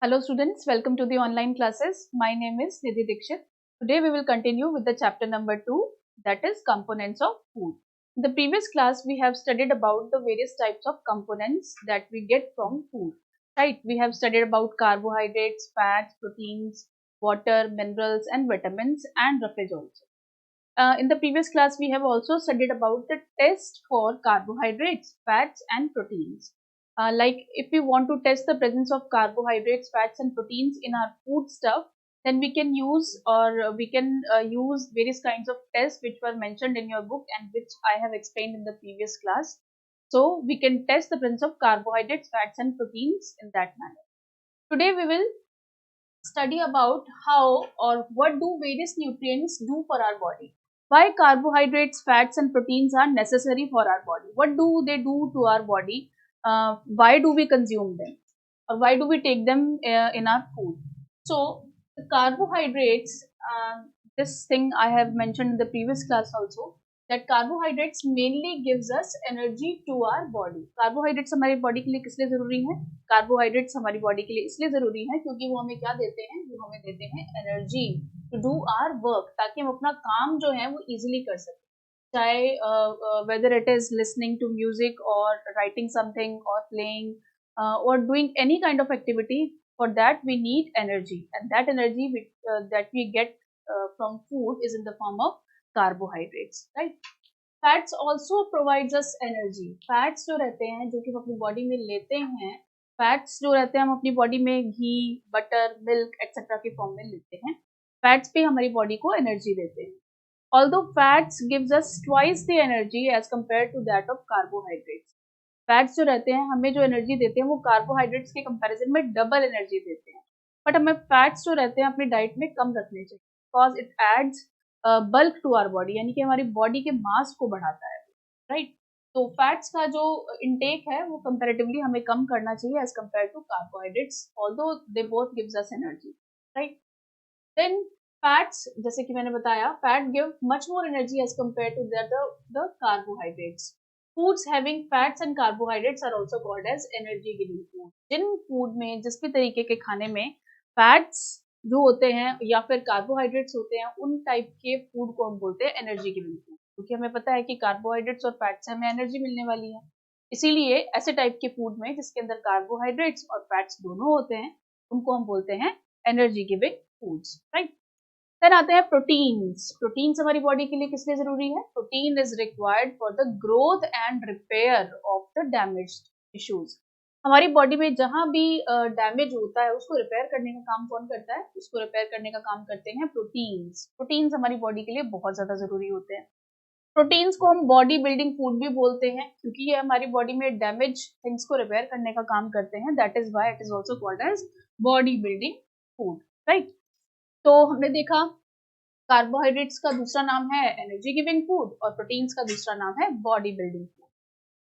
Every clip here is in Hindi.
Hello students, welcome to the online classes. My name is Nidhi Dixit. Today we will continue with the chapter number 2, that is components of food. In the previous class we have studied about the various types of components that we get from food. Right, we have studied about carbohydrates, fats, proteins, water, minerals and vitamins and roughage also. In the previous class we have also studied about the test for carbohydrates, fats and proteins. Like if we want to test the presence of carbohydrates, fats and proteins in our food stuff, then we can use use various kinds of tests which were mentioned in your book and which I have explained in the previous class. So we can test the presence of carbohydrates, fats and proteins in that manner. Today we will study about how or what do various nutrients do for our body. Why carbohydrates, fats and proteins are necessary for our body. What do they do to our body? Why do we consume them? Or why do we take them in our food? So the carbohydrates, this thing I have mentioned in the previous class also, that carbohydrates mainly gives us energy to our body. Carbohydrates हमारी बॉडी के लिए किस लिए जरूरी है? कार्बोहाइड्रेट्स हमारी बॉडी के लिए इसलिए जरूरी है क्योंकि वो हमें क्या देते हैं? वो हमें देते हैं energy to do our work, ताकि हम अपना काम जो है वो इजीली कर सकें, चाहे whether it is listening to music or writing something or playing or doing any kind of activity. For that we need energy, and that energy that we get from food is in the form of carbohydrates, right? Fats also provides us energy. Fats जो रहते हैं जो कि हम अपनी बॉडी में लेते हैं, फैट्स जो रहते हैं हम अपनी बॉडी में घी, बटर, मिल्क एक्सेट्रा के फॉर्म में लेते हैं. फैट्स भी हमारी बॉडी को एनर्जी देते हैं. Although fats gives us twice the energy as compare to that of carbohydrates. Fats जो रहते हैं हमें जो एनर्जी देते हैं वो कार्बोहाइड्रेट्स के कंपैरिजन में डबल एनर्जी देते हैं. बट हमें फैट्स जो रहते हैं अपनी डाइट में कम रखने चाहिए, because it adds bulk to our body, यानी कि हमारी बॉडी के मास को बढ़ाता है, राइट? तो फैट्स का जो इनटेक है वो कंपैरेटिवली हमें कम करना चाहिए as compare to carbohydrates, although they both gives us energy, right? Then fats, जैसे कि मैंने बताया, fat give much more energy as compare to the carbohydrates. Foods having fats and carbohydrates are also called as energy giving food. जिन फूड में, जिस भी तरीके के खाने में फैट्स जो होते हैं या फिर कार्बोहाइड्रेट्स होते हैं, उन टाइप के फूड को हम बोलते हैं एनर्जी गिविंग फूड, क्योंकि हमें पता है कि कार्बोहाइड्रेट्स और फैट्स से हमें एनर्जी मिलने वाली है. इसीलिए ऐसे टाइप के फूड में जिसके अंदर कार्बोहाइड्रेट्स और फैट्स दोनों होते हैं उनको हम बोलते हैं energy giving foods, right? Then आते हैं प्रोटीन्स. प्रोटीन्स हमारी बॉडी के लिए किस लिए जरूरी है? Protein is required for the growth and repair of the damaged tissues. हमारी बॉडी में जहां भी डैमेज होता है उसको रिपेयर करने का काम कौन करता है? उसको रिपेयर करने का काम करते हैं प्रोटीन्स. प्रोटीन्स हमारी बॉडी के लिए बहुत ज्यादा जरूरी होते हैं. प्रोटीन्स को हम बॉडी बिल्डिंग फूड भी बोलते हैं क्योंकि ये हमारी बॉडी में डैमेज थिंग्स को रिपेयर करने का काम करते हैं. That is why it is also called as body building food, right? तो हमने देखा कार्बोहाइड्रेट्स का दूसरा नाम है एनर्जी गिविंग फूड और प्रोटीन्स का दूसरा नाम है बॉडी बिल्डिंग फूड.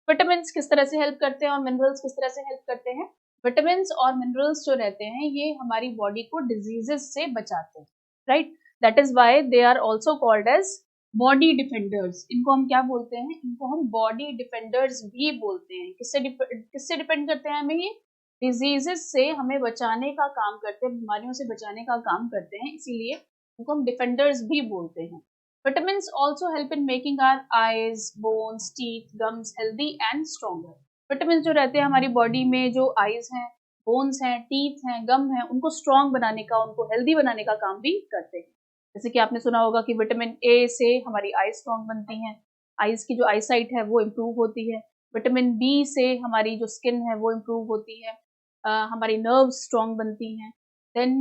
विटामिन्स किस तरह से हेल्प करते हैं और मिनरल्स किस तरह से हेल्प करते हैं? विटामिन्स और मिनरल्स जो रहते हैं ये हमारी बॉडी को डिजीजेस से बचाते हैं, right? That is why they are also called as body defenders. इनको हम क्या बोलते हैं? इनको हम बॉडी डिफेंडर्स भी बोलते हैं. किससे डिपेंड करते हैं हमें? ये डिजीजेस से हमें बचाने का काम करते हैं, बीमारियों से बचाने का काम करते हैं, इसीलिए उनको हम डिफेंडर्स भी बोलते हैं. Vitamins also help in making our eyes, bones, teeth, gums healthy and stronger. Vitamins जो रहते हैं हमारी बॉडी में, जो आईज हैं, बोन्स हैं, टीथ हैं, गम हैं, उनको स्ट्रॉन्ग बनाने का, उनको हेल्दी बनाने का काम भी करते हैं. जैसे कि आपने सुना होगा कि विटामिन ए से हमारी आईज स्ट्रॉन्ग बनती हैं, आईज की जो आई साइट है वो इम्प्रूव होती है. विटामिन बी से हमारी जो स्किन है वो इम्प्रूव होती है, हमारी नर्व्स स्ट्रॉन्ग बनती हैं. देन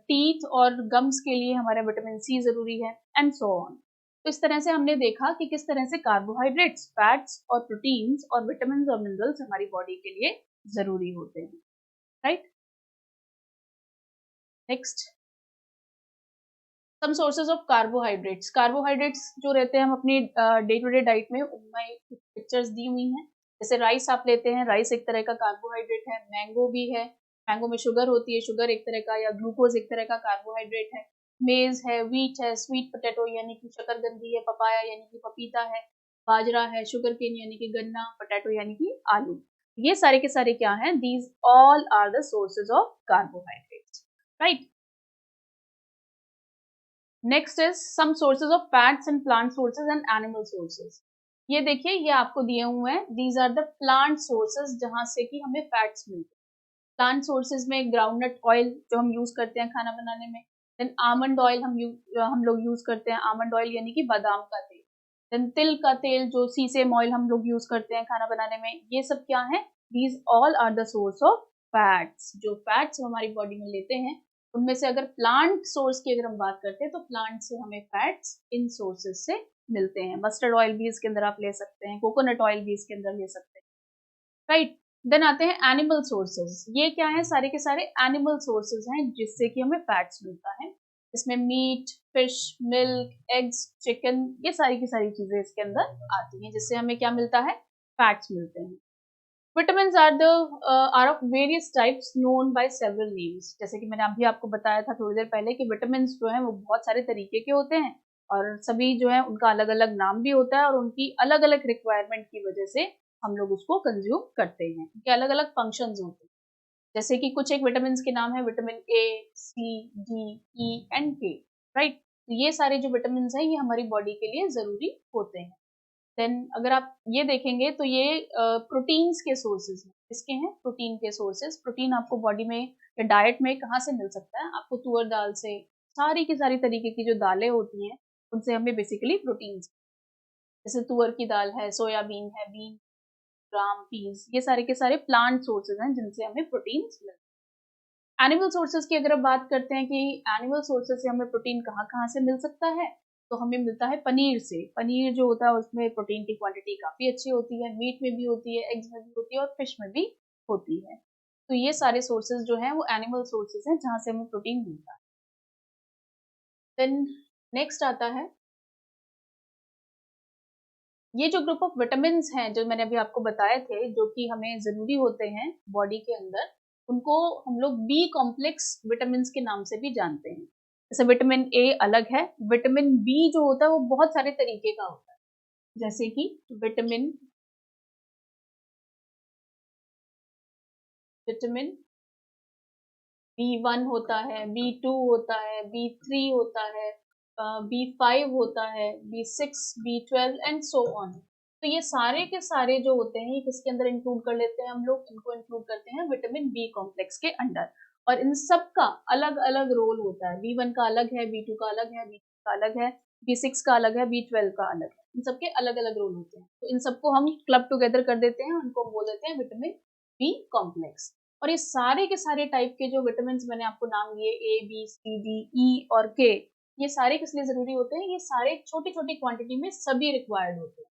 टीथ और गम्स के लिए हमारा विटामिन सी जरूरी है एंड सो ऑन. तो इस तरह से हमने देखा कि किस तरह से कार्बोहाइड्रेट्स, फैट्स और प्रोटीन्स और विटामिन और मिनरल्स हमारी बॉडी के लिए जरूरी होते हैं, right? Next, some sources of carbohydrates. Carbohydrates जो रहते हैं हम अपनी डे टू डे डाइट में, उनमें कुछ पिक्चर्स दी हुई हैं. जैसे राइस आप लेते हैं, राइस एक तरह का कार्बोहाइड्रेट है. मैंगो भी है, मैंगो में शुगर होती है, शुगर एक तरह का, या ग्लूकोज एक तरह का कार्बोहाइड्रेट है. मेज है, व्हीट है, स्वीट पोटैटो यानी कि शकरकंदी है, पपाया यानी कि पपीता है, बाजरा है, शुगर केन यानी कि गन्ना, पोटैटो यानी कि आलू. ये सारे के सारे क्या हैं? These all are the sources of carbohydrates, right? Next is some sources of fats and plant sources and animal sources. ये देखिए, ये आपको दिए हुए हैं. These are the plant sources जहां से कि हमें फैट्स मिलते हैं. प्लांट सोर्सेज में ग्राउंडनट ऑयल जो हम यूज करते हैं खाना बनाने में, देन आमंड ऑयल हम लोग यूज करते हैं, आमंड ऑयल यानी कि बादाम का तेल, देन तिल का तेल जो सीसेम ऑयल हम लोग यूज करते हैं खाना बनाने में. ये सब क्या है? These all are the source of fats. जो फैट्स हम हमारी बॉडी में लेते हैं उनमें से अगर प्लांट सोर्स की अगर हम बात करते हैं तो प्लांट से हमें फैट्स इन सोर्सेज से मिलते हैं. मस्टर्ड ऑयल भी इसके अंदर आप ले सकते हैं, कोकोनट ऑयल भी इसके अंदर ले सकते हैं, राइट. देन आते हैं एनिमल सोर्सेज. ये क्या है? सारे के सारे एनिमल सोर्सेज हैं जिससे कि हमें फैट्स मिलता है. इसमें meat, fish, milk, eggs, chicken, ये सारी की सारी चीजें इसके अंदर आती हैं जिससे हमें क्या मिलता है? फैट्स मिलते हैं. Vitamins are of various types known by several names. जैसे कि मैंने अभी आपको बताया था थोड़ी देर पहले कि विटामिन्स जो हैं वो बहुत सारे तरीके के होते हैं और सभी जो है उनका अलग अलग नाम भी होता है और उनकी अलग अलग रिक्वायरमेंट की वजह से हम लोग उसको कंज्यूम करते हैं. उनके अलग अलग फंक्शंस होते हैं. जैसे कि कुछ एक विटामिन के नाम है vitamin A, C, D, E and K, right. तो ये सारे जो विटामिन हैं ये हमारी बॉडी के लिए जरूरी होते हैं. देन अगर आप ये देखेंगे तो ये प्रोटीन्स के सोर्सेज हैं. किसके हैं? प्रोटीन के सोर्सेज. प्रोटीन आपको बॉडी में या डाइट में कहाँ से मिल सकता है? आपको तुअर दाल से, सारी की सारी तरीके की जो दालें होती हैं उनसे हमें बेसिकली प्रोटीन्स, जैसे तुअर की दाल है, सोयाबीन है, बीन, ग्राम, पीस, ये सारे के सारे प्लांट सोर्सेज हैं जिनसे हमें प्रोटीन्स मिलते हैं. एनिमल सोर्सेज की अगर आप बात करते हैं कि एनिमल सोर्सेज से हमें प्रोटीन कहाँ कहाँ से मिल सकता है, तो हमें मिलता है पनीर से. पनीर जो होता है उसमें प्रोटीन की क्वांटिटी काफी अच्छी होती है. मीट में भी होती है, एग्स में भी होती है और फिश में भी होती है. तो ये सारे सोर्सेज जो हैं वो एनिमल सोर्सेज हैं जहां से हमें प्रोटीन मिलता है. देन नेक्स्ट आता है ये जो ग्रुप ऑफ विटामिन हैं जो मैंने अभी आपको बताए थे जो कि हमें जरूरी होते हैं बॉडी के अंदर, उनको हम लोग बी कॉम्प्लेक्स विटामिन के नाम से भी जानते हैं. जैसे विटामिन ए अलग है, विटामिन बी जो होता है वो बहुत सारे तरीके का होता है. जैसे कि विटामिन B1 होता है, B2 होता है, B3 होता है, B5 होता है, B6, B12 and so on. तो ये सारे के सारे जो होते हैं ये किसके अंदर इंक्लूड कर लेते हैं हम लोग? इनको इंक्लूड करते हैं विटामिन बी कॉम्प्लेक्स के अंडर. और इन सब का अलग अलग रोल होता है. B1 का अलग है, B2 का अलग है, B3 का अलग है, B6 का अलग है, B12 का अलग है. इन सबके अलग अलग रोल होते हैं. तो इन सबको हम क्लब टुगेदर कर देते हैं, उनको हम बोल देते हैं विटामिन बी कॉम्प्लेक्स. और ये सारे के सारे टाइप के जो विटामिन मैंने आपको नाम दिए ए, बी, सी, डी, ई और के, ये सारे किस लिए जरूरी होते हैं? ये सारे छोटी छोटी क्वांटिटी में सभी रिक्वायर्ड होते हैं,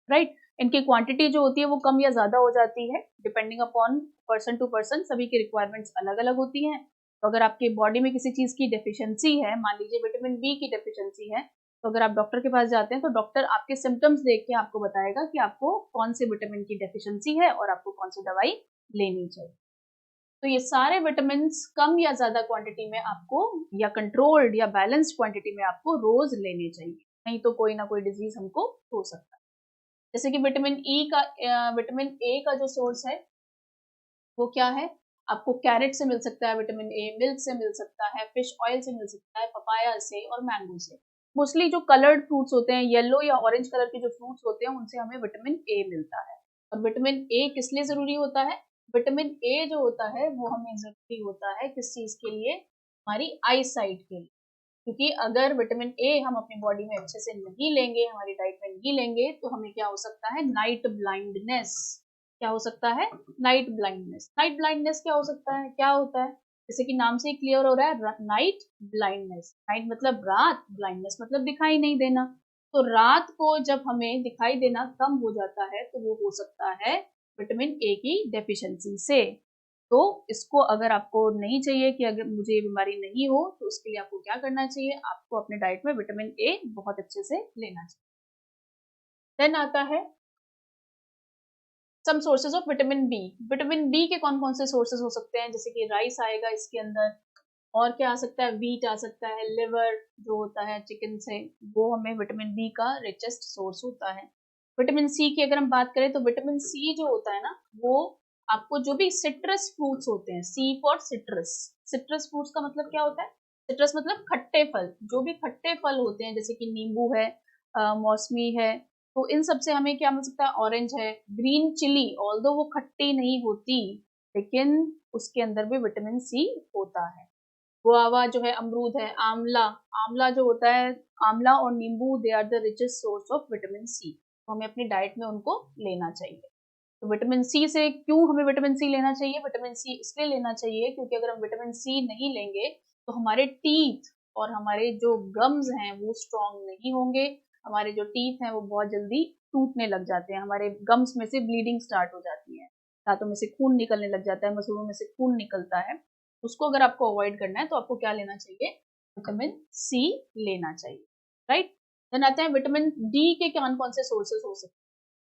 राइट. इनकी क्वांटिटी जो होती है वो कम या ज्यादा हो जाती है depending upon person to person. सभी की रिक्वायरमेंट्स अलग अलग होती हैं. तो अगर आपके बॉडी में किसी चीज की डेफिशिएंसी है, मान लीजिए विटामिन बी की डेफिशिएंसी है, तो अगर आप डॉक्टर के पास जाते हैं तो डॉक्टर आपके सिम्टम्स देख के आपको बताएगा कि आपको कौन से विटामिन की डेफिशिएंसी है और आपको कौन सी दवाई लेनी चाहिए. तो ये सारे विटामिन कम या ज्यादा क्वांटिटी में आपको या कंट्रोल्ड या बैलेंस्ड क्वांटिटी में आपको रोज लेने चाहिए, नहीं तो कोई ना कोई डिजीज हमको हो सकता है. जैसे कि विटामिन ए का जो सोर्स है वो क्या है? आपको कैरेट से मिल सकता है विटामिन ए, मिल्क से मिल सकता है, फिश ऑयल से मिल सकता है, पपाया से और मैंगो से. मोस्टली जो कलर्ड फ्रूट्स होते हैं, येलो या ऑरेंज कलर के जो फ्रूट्स होते हैं उनसे हमें विटामिन ए मिलता है. और विटामिन ए किस लिए जरूरी होता है? विटामिन ए जो होता है वो हमें जरूरी होता है किस चीज के लिए? हमारी आई साइट के लिए. क्योंकि अगर विटामिन ए हम अपनी बॉडी में अच्छे से नहीं लेंगे, हमारी डाइट में नहीं लेंगे, तो हमें क्या हो सकता है? Night blindness. क्या हो सकता है? Night blindness. नाइट ब्लाइंडनेस क्या हो सकता है? क्या होता है? जैसे कि नाम से ही क्लियर हो रहा है, नाइट ब्लाइंडनेस. नाइट मतलब रात, ब्लाइंडनेस मतलब दिखाई नहीं देना. तो रात को जब हमें दिखाई देना कम हो जाता है तो वो हो सकता है विटामिन ए की डेफिशिएंसी से. तो इसको अगर आपको नहीं चाहिए कि अगर मुझे ये बीमारी नहीं हो तो उसके लिए आपको क्या करना चाहिए? आपको अपने डाइट में विटामिन ए बहुत अच्छे से लेना चाहिए. देन आता है some sources of vitamin B. Vitamin B के कौन कौन से सोर्सेज हो सकते हैं? जैसे कि राइस आएगा इसके अंदर, और क्या आ सकता है? व्हीट आ सकता है, लिवर जो होता है चिकन से, वो हमें विटामिन बी का रिचेस्ट सोर्स होता है. विटामिन सी की अगर हम बात करें तो विटामिन सी जो होता है ना वो आपको जो भी सिट्रस फ्रूट्स होते हैं, सी फॉर सिट्रस, सिट्रस फ्रूट्स का मतलब क्या होता है? सिट्रस मतलब खट्टे फल, जो भी खट्टे फल होते हैं जैसे कि नींबू है, मौसमी है, तो इन सब से हमें क्या मिल सकता है? ऑरेंज है, ग्रीन चिली, ऑल्दो वो खट्टी नहीं होती लेकिन उसके अंदर भी विटामिन सी होता है। गुआवा जो है, अमरूद है, आंवला, आंवला जो होता है, आंवला और नींबू, they are the richest source of vitamin C, तो हमें अपनी डाइट में उनको लेना चाहिए। तो विटामिन सी से क्यों हमें विटामिन सी लेना चाहिए? विटामिन सी इसलिए लेना चाहिए क्योंकि अगर हम विटामिन सी नहीं लेंगे तो हमारे टीथ और हमारे जो गम्स हैं वो स्ट्रांग नहीं होंगे, हमारे जो टीथ हैं वो बहुत जल्दी टूटने लग जाते हैं, हमारे गम्स में से ब्लीडिंग स्टार्ट हो जाती है, दांतों में से खून निकलने लग जाता है, मसूड़ों में से खून निकलता है। उसको अगर आपको अवॉइड करना है तो आपको क्या लेना चाहिए? विटामिन सी लेना चाहिए, राइट। देन आते हैं विटामिन डी के कौन कौन से सोर्सेज हो सकते हैं।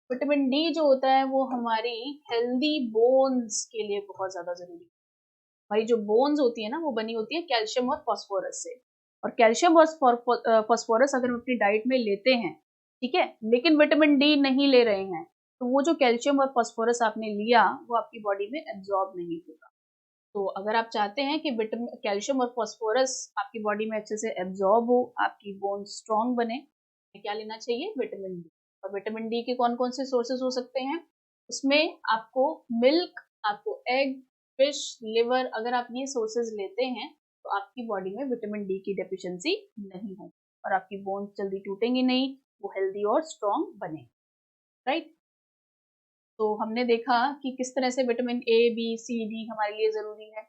विटामिन डी जो होता है वो हमारी हेल्दी बोन्स के लिए बहुत ज्यादा जरूरी है। हमारी जो बोन्स होती है ना वो बनी होती है कैल्शियम और फास्फोरस से, और कैल्शियम और फास्फोरस अगर हम अपनी डाइट में लेते हैं, ठीक है, लेकिन विटामिन डी नहीं ले रहे हैं, तो वो जो कैल्शियम और फास्फोरस आपने लिया वो आपकी बॉडी में एब्जॉर्ब नहीं होगा। तो अगर आप चाहते हैं कि विटामिन कैल्शियम और फास्फोरस आपकी बॉडी में अच्छे से एब्जॉर्ब हो, आपकी बोन स्ट्रांग बने, तो क्या लेना चाहिए? Vitamin D. और विटामिन डी के कौन कौन से सोर्सेज हो सकते हैं? उसमें आपको मिल्क, आपको एग, फिश, लिवर, अगर आप ये सोर्सेज लेते हैं तो आपकी बॉडी में विटामिन डी की डेफिशिएंसी नहीं होगी और आपकी बोन्स जल्दी टूटेंगी नहीं, वो हेल्दी और स्ट्रांग बने, राइट। तो हमने देखा कि किस तरह से vitamin A, B, C, D हमारे लिए जरूरी है।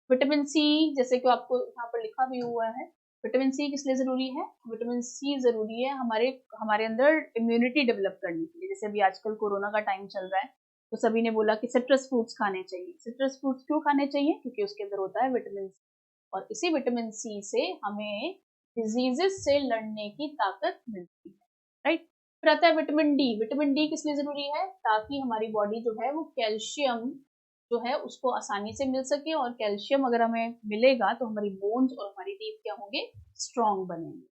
विटामिन सी, जैसे कि आपको यहाँ पर लिखा भी हुआ है, विटामिन सी किस लिए जरूरी है? विटामिन सी जरूरी है हमारे हमारे अंदर इम्यूनिटी डेवलप करने के लिए। जैसे अभी आजकल कोरोना का टाइम चल रहा है तो सभी ने बोला कि सिट्रस फ्रूट्स खाने चाहिए। सिट्रस फ्रूट्स क्यों खाने चाहिए? क्योंकि उसके अंदर होता है विटामिन सी, और इसी विटामिन सी से हमें डिजीजेस से लड़ने की ताकत मिलती है, राइट। फिर आता है विटामिन डी। विटामिन डी किस लिए जरूरी है? ताकि हमारी बॉडी जो है वो कैल्शियम जो है उसको आसानी से मिल सके, और कैल्शियम अगर हमें मिलेगा तो हमारी बोन्स और हमारी टीथ क्या होंगे? स्ट्रांग बनेंगे।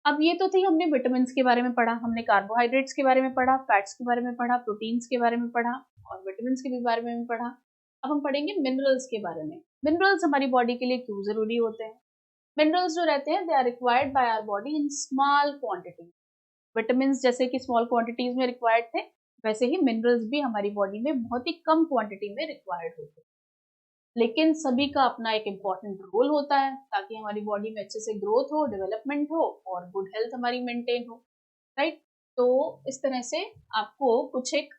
अब ये तो थी, हमने विटामिन के बारे में पढ़ा, हमने कार्बोहाइड्रेट्स के बारे में पढ़ा, फैट्स के बारे में पढ़ा, प्रोटीन्स के बारे में पढ़ा और विटामिन के भी बारे में पढ़ा। अब हम पढ़ेंगे मिनरल्स के बारे में। मिनरल्स हमारी बॉडी के लिए क्यों जरूरी होते हैं? मिनरल्स जो रहते हैं, they are required by our body in small quantity. Vitamin जैसे कि स्मॉल क्वांटिटीज में रिक्वायर्ड थे, वैसे ही मिनरल्स भी हमारी बॉडी में बहुत ही कम क्वांटिटी में रिक्वायर्ड होते हैं, लेकिन सभी का अपना एक इम्पॉर्टेंट रोल होता है ताकि हमारी बॉडी में अच्छे से ग्रोथ हो, डेवलपमेंट हो और गुड हेल्थ हमारी मेंटेन हो, राइट। तो इस तरह से आपको कुछ एक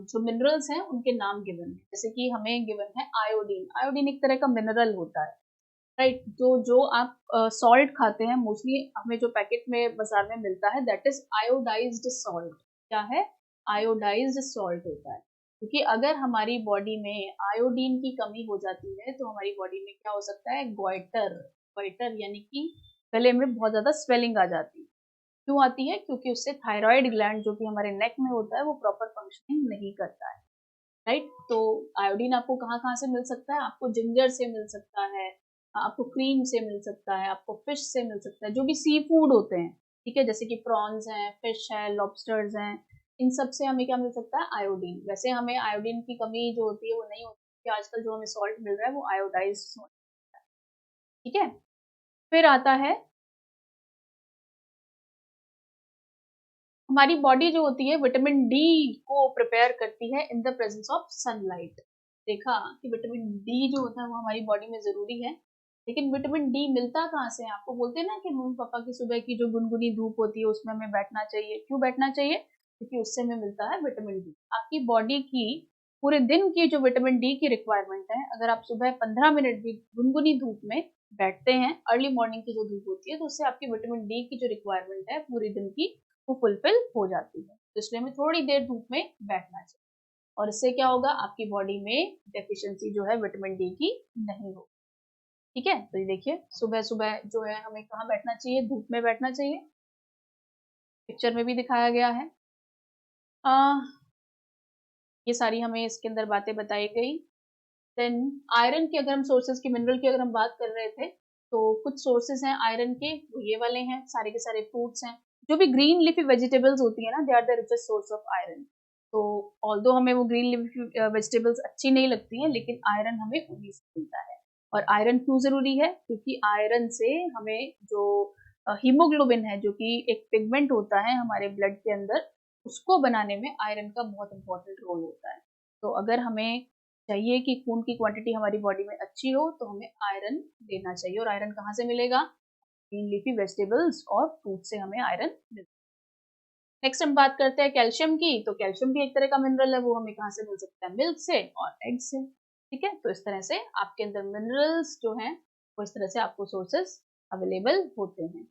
जो मिनरल्स हैं उनके नाम गिवन है, जैसे कि हमें गिवन है आयोडीन। आयोडीन एक तरह का मिनरल होता है, राइट। तो जो आप सॉल्ट खाते हैं, मोस्टली हमें जो पैकेट में बाजार में मिलता है, दैट इज आयोडाइज्ड सॉल्ट। क्या है? आयोडाइज्ड सॉल्ट होता है, क्योंकि अगर हमारी बॉडी में आयोडीन की कमी हो जाती है तो हमारी बॉडी में क्या हो सकता है? गोइटर। गोइटर यानी कि गले में बहुत ज्यादा स्वेलिंग आ जाती है। क्यों आती है? क्योंकि उससे थायराइड ग्लैंड जो कि हमारे नेक में होता है वो प्रॉपर फंक्शनिंग नहीं करता है, राइट। तो आयोडीन आपको कहाँ कहाँ से मिल सकता है? आपको जिंजर से मिल सकता है, आपको क्रीम से मिल सकता है, आपको फिश से मिल सकता है, जो भी सी फूड होते हैं, ठीक है, जैसे कि प्रॉन्स हैं, फिश है, लॉबस्टर्स हैं, इन सब से हमें क्या मिल सकता है? आयोडीन। वैसे हमें आयोडीन की कमी जो होती है वो नहीं होती, कि आजकल जो हमें सॉल्ट मिल रहा है वो आयोडाइज्ड सॉल्ट, ठीक है। फिर आता है हमारी बॉडी जो होती है विटामिन डी को प्रिपेयर करती है in the presence of sunlight. देखा कि विटामिन डी जो होता है वो हमारी बॉडी में जरूरी है, लेकिन विटामिन डी मिलता कहाँ से है? आपको बोलते हैं ना कि मम्मी पापा की सुबह की जो गुनगुनी धूप होती है उसमें हमें बैठना चाहिए। क्यों बैठना चाहिए? क्योंकि उससे हमें मिलता है विटामिन डी। आपकी बॉडी की पूरे दिन की जो विटामिन डी की रिक्वायरमेंट है, अगर आप सुबह 15 मिनट भी गुनगुनी धूप में बैठते हैं, अर्ली मॉर्निंग की जो धूप होती है, तो उससे आपकी विटामिन डी की जो रिक्वायरमेंट है पूरे दिन की वो फुलफिल हो जाती है। तो इसलिए हमें थोड़ी देर धूप में बैठना चाहिए, और इससे क्या होगा? आपकी बॉडी में डेफिशिएंसी जो है विटामिन डी की नहीं होगी, ठीक है। तो ये देखिए, सुबह सुबह जो है हमें कहाँ बैठना चाहिए? धूप में बैठना चाहिए, पिक्चर में भी दिखाया गया है। आ, ये सारी हमें इसके अंदर बातें बताई गई। देन आयरन की, अगर हम सोर्सेज की, मिनरल की अगर हम बात कर रहे थे, तो कुछ सोर्सेज हैं आयरन के, वो ये वाले हैं, सारे के सारे फ्रूट्स हैं। जो भी ग्रीन लीफी वेजिटेबल्स होती है ना, they are the richest source of iron. तो ऑल्दो हमें वो ग्रीन लीफी वेजिटेबल्स अच्छी नहीं लगती हैं, लेकिन आयरन हमें उन्हीं से मिलता है। और आयरन क्यों जरूरी है? क्योंकि आयरन से हमें जो हीमोग्लोबिन है, जो कि एक पिगमेंट होता है हमारे ब्लड के अंदर, उसको बनाने में आयरन का बहुत इंपॉर्टेंट रोल होता है। तो अगर हमें चाहिए कि खून की क्वांटिटी हमारी बॉडी में अच्छी हो, तो हमें आयरन लेना चाहिए। और आयरन कहाँ से मिलेगा? ग्रीन लीफी वेजिटेबल्स और फ्रूट से हमें आयरन मिलता है। नेक्स्ट हम बात करते हैं कैल्शियम की। तो कैल्शियम भी एक तरह का मिनरल है, वो हमें कहाँ से मिल सकता है? मिल्क से और एग से। ठीक है, तो इस तरह से आपके अंदर मिनरल्स जो हैं वो इस तरह से आपको सोर्सेस अवेलेबल होते हैं।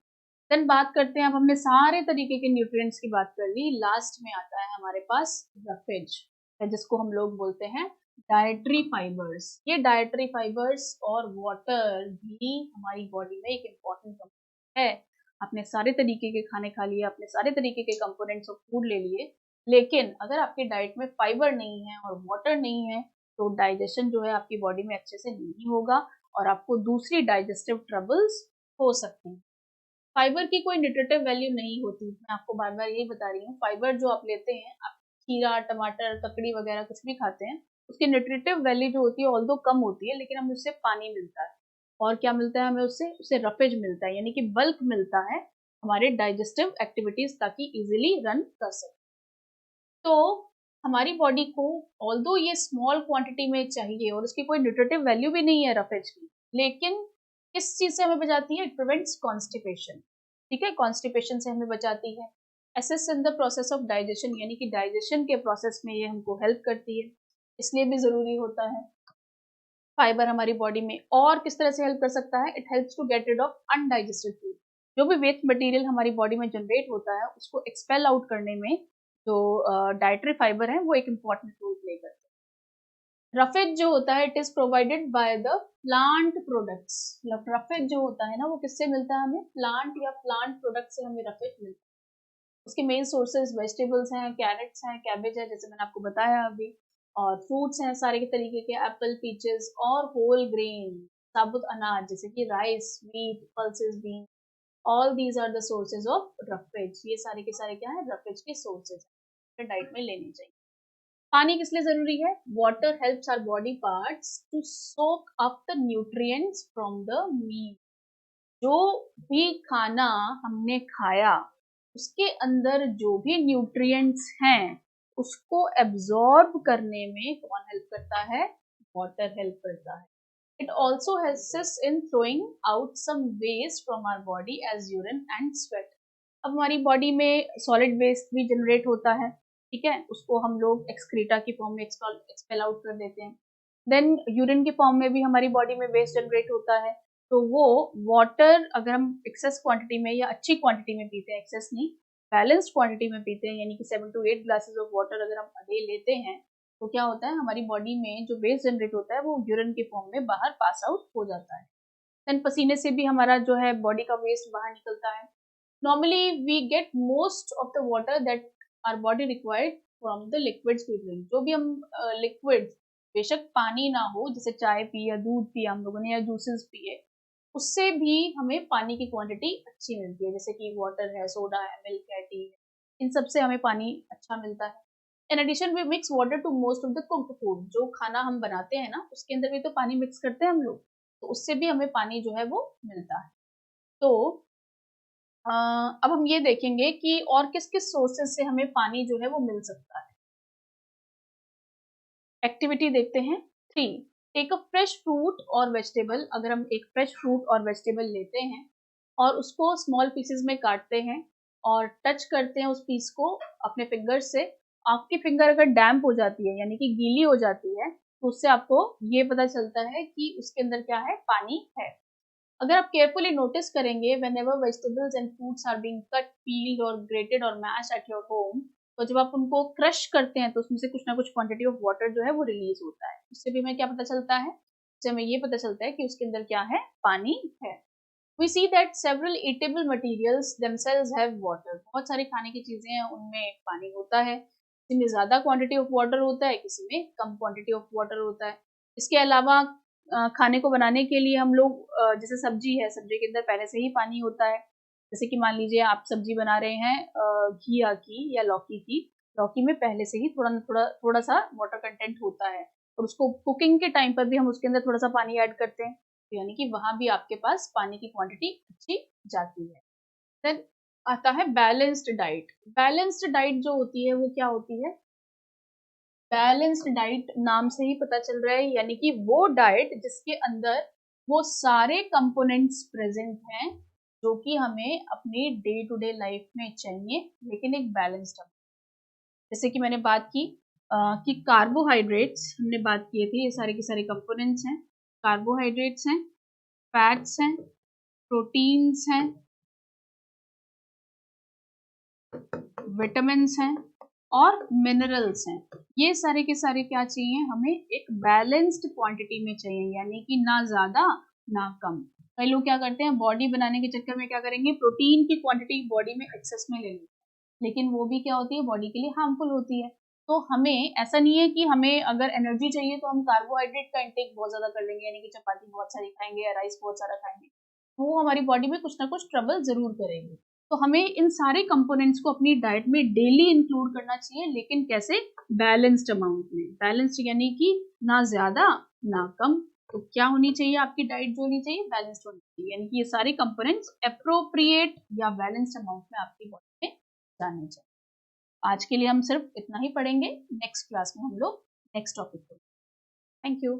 देन बात करते हैं, अब हमने सारे तरीके के न्यूट्रिएंट्स की बात कर ली, लास्ट में आता है हमारे पास रफेज, जिसको हम लोग बोलते हैं डाइटरी फाइबर्स। ये डाइटरी फाइबर्स और वाटर भी हमारी बॉडी में एक इम्पॉर्टेंट कंपोनेंट है। आपने सारे तरीके के खाने खा लिए, आपने सारे तरीके के कंपोनेंट्स ऑफ फूड ले लिए, लेकिन अगर आपकी डाइट में फाइबर नहीं है और वाटर नहीं है, तो डाइजेशन जो है आपकी बॉडी में अच्छे से नहीं होगा और आपको दूसरी डाइजेस्टिव ट्रबल्स हो सकती हैं। फाइबर की कोई न्यूट्रिटिव वैल्यू नहीं होती, मैं आपको बार बार यही बता रही हूँ। फाइबर जो आप लेते हैं, आप खीरा, टमाटर, ककड़ी वगैरह कुछ भी खाते हैं, उसकी न्यूट्रिटिव वैल्यू जो होती है ऑल्दो कम होती है, लेकिन हमें उससे पानी मिलता है। और क्या मिलता है हमें उससे? उससे रफेज मिलता है, यानी कि बल्क मिलता है हमारे डाइजेस्टिव एक्टिविटीज ताकि इजिली रन कर सके। तो हमारी बॉडी को ऑल्दो ये स्मॉल क्वांटिटी में चाहिए और उसकी कोई न्यूट्रिटिव वैल्यू भी नहीं है रफेज की, लेकिन किस चीज से हमें बचाती है? It prevents constipation. ठीक है, कॉन्स्टिपेशन से हमें बचाती है। Assist in the process of digestion, यानी कि डाइजेशन के प्रोसेस में ये हमको हेल्प करती है, इसलिए भी जरूरी होता है फाइबर हमारी बॉडी में। और किस तरह से हेल्प कर सकता है? It helps to get rid of undigested food. जो भी वेस्ट मटेरियल हमारी बॉडी में जनरेट होता है, उसको एक्सपेल आउट करने में जो डाइटरी फाइबर है वो एक इम्पॉर्टेंट रोल प्ले करते हैं। रफेज जो होता है, it is provided by the plant products. Roughage जो होता है ना, वो किससे मिलता है हमें? प्लांट या प्लांट प्रोडक्ट से हमें रफेज मिलता है। उसके मेन सोर्सेज वेजिटेबल्स हैं, कैरेट्स हैं, कैबेज है, जैसे मैंने आपको बताया अभी, और फ्रूट्स हैं सारे के तरीके के, एप्पल, पीचेस, और होल ग्रेन, साबुत अनाज जैसे कि rice, wheat, pulses, bean, all these are the sources of roughage. ये सारे के सारे क्या है? रफेज के सोर्सेज है, डाइट में लेने चाहिए। पानी किस लिए जरूरी है? Water helps our body parts to soak up the nutrients from the meat. जो भी खाना हमने खाया, उसके अंदर जो भी न्यूट्रिएंट्स हैं, उसको एब्जॉर्ब करने में कौन हेल्प करता है? वाटर हेल्प करता है। It also helps in throwing out some waste from our body as urine and sweat. अब हमारी बॉडी में सॉलिड वेस्ट भी जनरेट होता है, ठीक है, उसको हम लोग एक्सक्रीटा की फॉर्म में एक्सपेल आउट कर देते हैं। देन यूरिन की फॉर्म में भी हमारी बॉडी में वेस्ट जनरेट होता है, तो वो वाटर अगर हम एक्सेस क्वांटिटी में या अच्छी क्वांटिटी में पीते हैं, एक्सेस नहीं, बैलेंस्ड क्वांटिटी में पीते हैं, यानी कि 7 to 8 ग्लासेस ऑफ वाटर अगर हम अ डे लेते हैं, तो क्या होता है? हमारी बॉडी में जो वेस्ट जनरेट होता है वो यूरिन के फॉर्म में बाहर पास आउट हो जाता है। देन पसीने से भी हमारा जो है बॉडी का वेस्ट बाहर निकलता है। Normally, we get most of the water that our body required from the liquids we drink. जो भी हम लिक्विड, बेशक पानी ना हो, जैसे चाय पी या दूध पिया हम लोगों ने या जूसेस पिए, उससे भी हमें पानी की क्वांटिटी अच्छी मिलती है, जैसे कि वाटर है, सोडा है, मिल्क है, टी है, इन सब से हमें पानी अच्छा मिलता है। In addition we mix water to most of the cooked food. जो खाना हम बनाते हैं ना, उसके अंदर भी तो पानी मिक्स करते हैं हम लोग, तो उससे भी हमें पानी जो है वो मिलता है। तो अब हम ये देखेंगे कि और किस किस सोर्सेज से हमें पानी जो है वो मिल सकता है। एक्टिविटी देखते हैं 3। टेक अ फ्रेश फ्रूट और वेजिटेबल। अगर हम एक फ्रेश फ्रूट और वेजिटेबल लेते हैं और उसको स्मॉल पीसेस में काटते हैं और टच करते हैं उस पीस को अपने फिंगर से, आपकी फिंगर अगर डैम्प हो जाती है, यानी कि गीली हो जाती है, तो उससे आपको ये पता चलता है कि उसके अंदर क्या है? पानी है। अगर आप केयरफुली नोटिस करेंगे, whenever vegetables and fruits are being cut, peeled or grated or mashed at your home, तो जब आप उनको क्रश करते हैं तो उसमें से कुछ ना कुछ क्वांटिटी ऑफ वाटर जो है वो रिलीज होता है। उससे भी हमें क्या पता चलता है? उससे हमें ये पता चलता है कि उसके अंदर क्या है? पानी है। We see that several eatable materials themselves have water. बहुत सारी खाने की चीजें हैं, उनमें पानी होता है। किसी में ज्यादा क्वांटिटी ऑफ वाटर होता है, किसी में कम क्वांटिटी ऑफ वाटर होता है। इसके अलावा खाने को बनाने के लिए हम लोग जैसे सब्जी है, सब्जी के अंदर पहले से ही पानी होता है। जैसे कि मान लीजिए आप सब्जी बना रहे हैं घिया की या लौकी की, लौकी में पहले से ही थोड़ा सा वाटर कंटेंट होता है, और उसको कुकिंग के टाइम पर भी हम उसके अंदर थोड़ा सा पानी ऐड करते हैं, तो यानी कि वहां भी आपके पास पानी की क्वांटिटी अच्छी जाती है। देन आता है बैलेंस्ड डाइट। बैलेंस्ड डाइट जो होती है वो क्या होती है? बैलेंस्ड डाइट नाम से ही पता चल रहा है, यानी कि वो डाइट जिसके अंदर वो सारे कंपोनेंट्स प्रेजेंट हैं जो कि हमें अपनी डे टू डे लाइफ में चाहिए, लेकिन एक बैलेंस्ड। जैसे कि मैंने बात की कि कार्बोहाइड्रेट्स हमने बात किए थे, ये सारे के सारे कंपोनेंट्स हैं। कार्बोहाइड्रेट्स हैं, फैट्स हैं, प्रोटीन्स हैं, विटामिन्स हैं और मिनरल्स हैं। ये सारे के सारे क्या चाहिए हमें? एक बैलेंस्ड क्वांटिटी में चाहिए, यानी कि ना ज्यादा ना कम। कई लोग क्या करते हैं, बॉडी बनाने के चक्कर में क्या करेंगे, प्रोटीन की क्वांटिटी बॉडी में एक्सेस में ले लेते हैं, लेकिन वो भी क्या होती है, बॉडी के लिए हार्मफुल होती है। तो हमें ऐसा नहीं है कि हमें अगर एनर्जी चाहिए तो हम कार्बोहाइड्रेट का इंटेक बहुत ज्यादा कर लेंगे, यानी कि चपाती बहुत सारी खाएंगे या राइस बहुत सारा खाएंगे, वो हमारी बॉडी में कुछ ना कुछ ट्रबल जरूर करेंगे। तो हमें इन सारे कंपोनेंट्स को अपनी डाइट में डेली इंक्लूड करना चाहिए, लेकिन कैसे? बैलेंस्ड अमाउंट में। बैलेंस्ड यानी कि ना ज्यादा ना कम। तो क्या होनी चाहिए आपकी डाइट? जो होनी चाहिए बैलेंस्ड होनी चाहिए, यानी कि ये सारे कंपोनेंट्स अप्रोप्रिएट या बैलेंस्ड अमाउंट में आपकी बॉडी में जाने चाहिए। आज के लिए हम सिर्फ इतना ही पढ़ेंगे, नेक्स्ट क्लास में हम लोग नेक्स्ट टॉपिक को। Thank you.